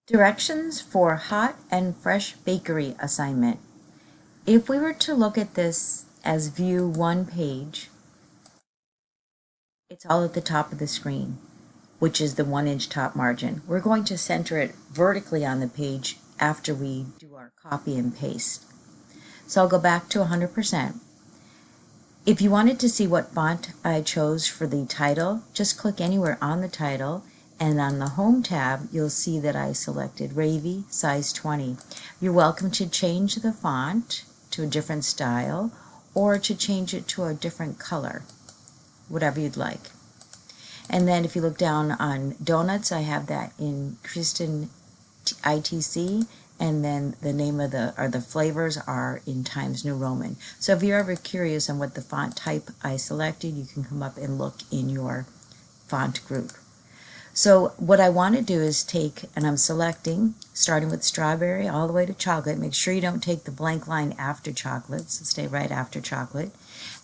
Directions for hot and fresh bakery assignment. If we were to look at this as view one page, it's all at the top of the screen, which is the 1-inch top margin. We're going to center it vertically on the page after we do our copy and paste. So I'll go back to 100%. If you wanted to see what font I chose for the title, just click anywhere on the title, and on the Home tab, you'll see that I selected Ravy size 20. You're welcome to change the font to a different style or to change it to a different color, whatever you'd like. And then if you look down on donuts, I have that in Kristen ITC, and then the name of the flavors are in Times New Roman. So if you're ever curious on what the font type I selected, you can come up and look in your font group. So what I want to do is take, and I'm selecting, starting with strawberry all the way to chocolate. Make sure you don't take the blank line after chocolate, so stay right after chocolate.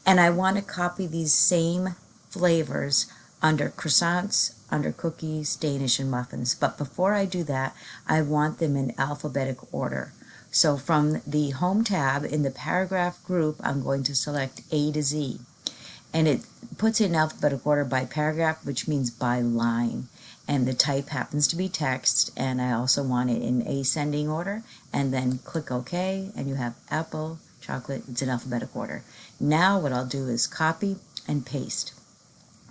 And I want to copy these same flavors under croissants, under cookies, Danish, and muffins. But before I do that, I want them in alphabetic order. So from the Home tab in the paragraph group, I'm going to select A to Z. And it puts it in alphabetical order by paragraph, which means by line. And the type happens to be text, and I also want it in ascending order. And then click OK, and you have apple, chocolate. It's in alphabetical order. Now what I'll do is copy and paste.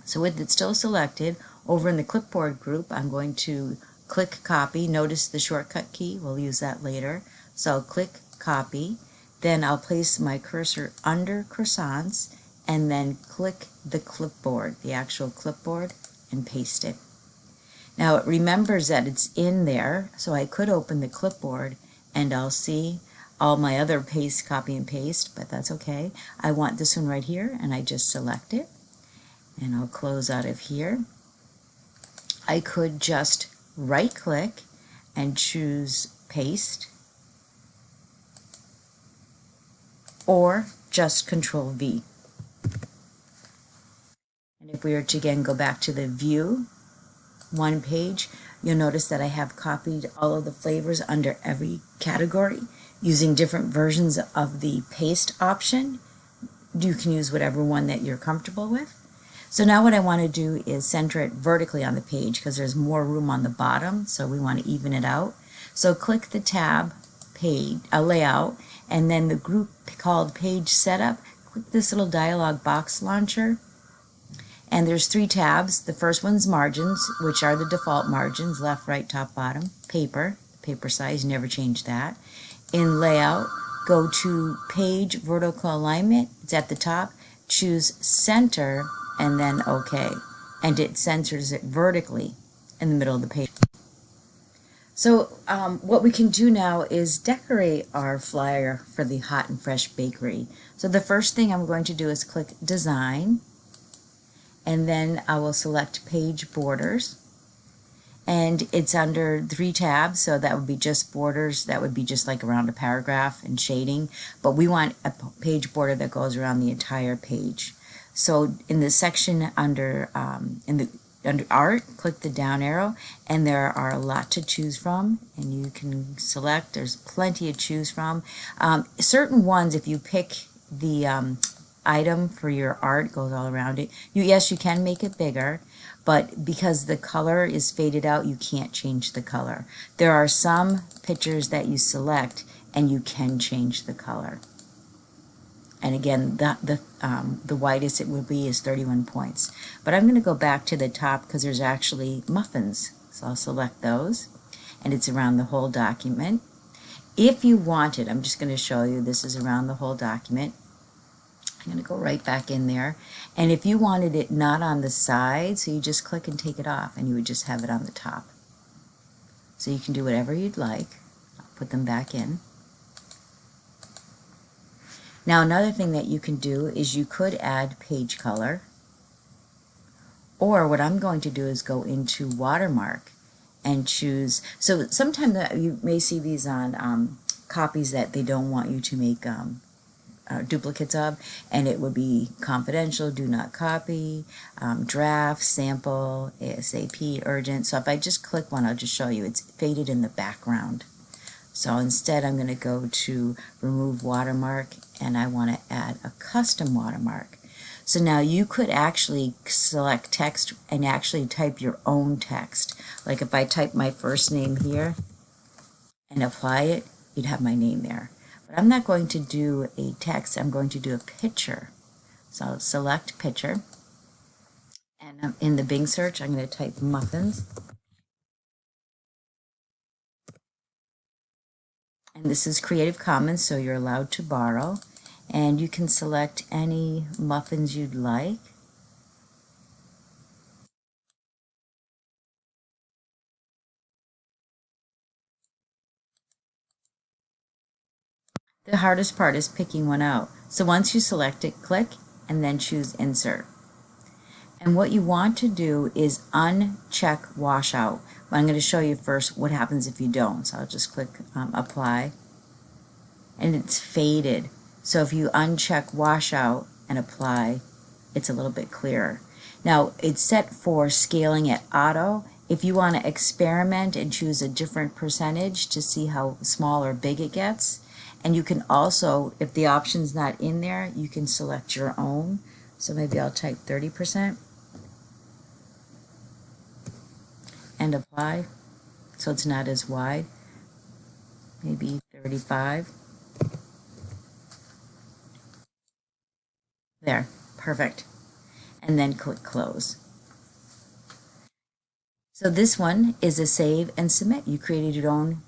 So with it still selected, over in the clipboard group, I'm going to click copy. Notice the shortcut key. We'll use that later. So I'll click copy. Then I'll place my cursor under croissants and then click the clipboard, the actual clipboard, and paste it. Now it remembers that it's in there, so I could open the clipboard and I'll see all my other paste, copy and paste, but that's okay. I want this one right here, and I just select it. And I'll close out of here. I could just right click and choose paste, or just Control V. And if we were to again go back to the view one page, you'll notice that I have copied all of the flavors under every category using different versions of the paste option. You can use whatever one that you're comfortable with. So now what I want to do is center it vertically on the page because there's more room on the bottom, so we want to even it out. So click the tab, page, layout, and then the group called Page Setup. Click this little dialog box launcher, and there's 3 tabs. The first one's margins, which are the default margins, left, right, top, bottom. Paper size, never change that. In layout, go to Page Vertical Alignment. It's at the top. Choose Center, and then OK. And it centers it vertically in the middle of the page. So what we can do now is decorate our flyer for the Hot and Fresh Bakery. So the first thing I'm going to do is click Design, and then I will select Page Borders. And it's under 3 tabs, so that would be just borders. That would be just like around a paragraph and shading. But we want a page border that goes around the entire page. So in the section under under Art, click the down arrow, and there are a lot to choose from, and you can select. There's plenty to choose from. Certain ones, if you pick the item for your art, goes all around it. Yes, you can make it bigger, but because the color is faded out, you can't change the color. There are some pictures that you select, and you can change the color. And again, the widest it would be is 31 points. But I'm going to go back to the top because there's actually muffins. So I'll select those, and it's around the whole document. If you wanted, I'm just going to show you, this is around the whole document. I'm going to go right back in there. And if you wanted it not on the side, so you just click and take it off, and you would just have it on the top. So you can do whatever you'd like. I'll put them back in. Now another thing that you can do is you could add page color, or what I'm going to do is go into watermark and choose. So sometimes you may see these on copies that they don't want you to make duplicates of, and it would be confidential, do not copy, draft, sample, ASAP, urgent. So if I just click one, I'll just show you it's faded in the background. So instead I'm going to go to remove watermark, and I want to add a custom watermark. So now you could actually select text and actually type your own text. Like if I type my first name here and apply it, you'd have my name there. But I'm not going to do a text, I'm going to do a picture. So I'll select picture, and in the Bing search I'm going to type muffins. And this is Creative Commons, so you're allowed to borrow. And you can select any muffins you'd like. The hardest part is picking one out. So once you select it, click and then choose Insert. And what you want to do is uncheck washout. But I'm going to show you first what happens if you don't. So I'll just click Apply. And it's faded. So if you uncheck washout and apply, it's a little bit clearer. Now it's set for scaling at auto. If you want to experiment and choose a different percentage to see how small or big it gets, and you can also, if the option's not in there, you can select your own. So maybe I'll type 30% and apply, so it's not as wide. Maybe 35. There, perfect. And then click Close. So this one is a save and submit. You created your own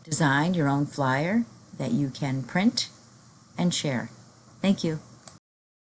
design, your own flyer that you can print and share. Thank you.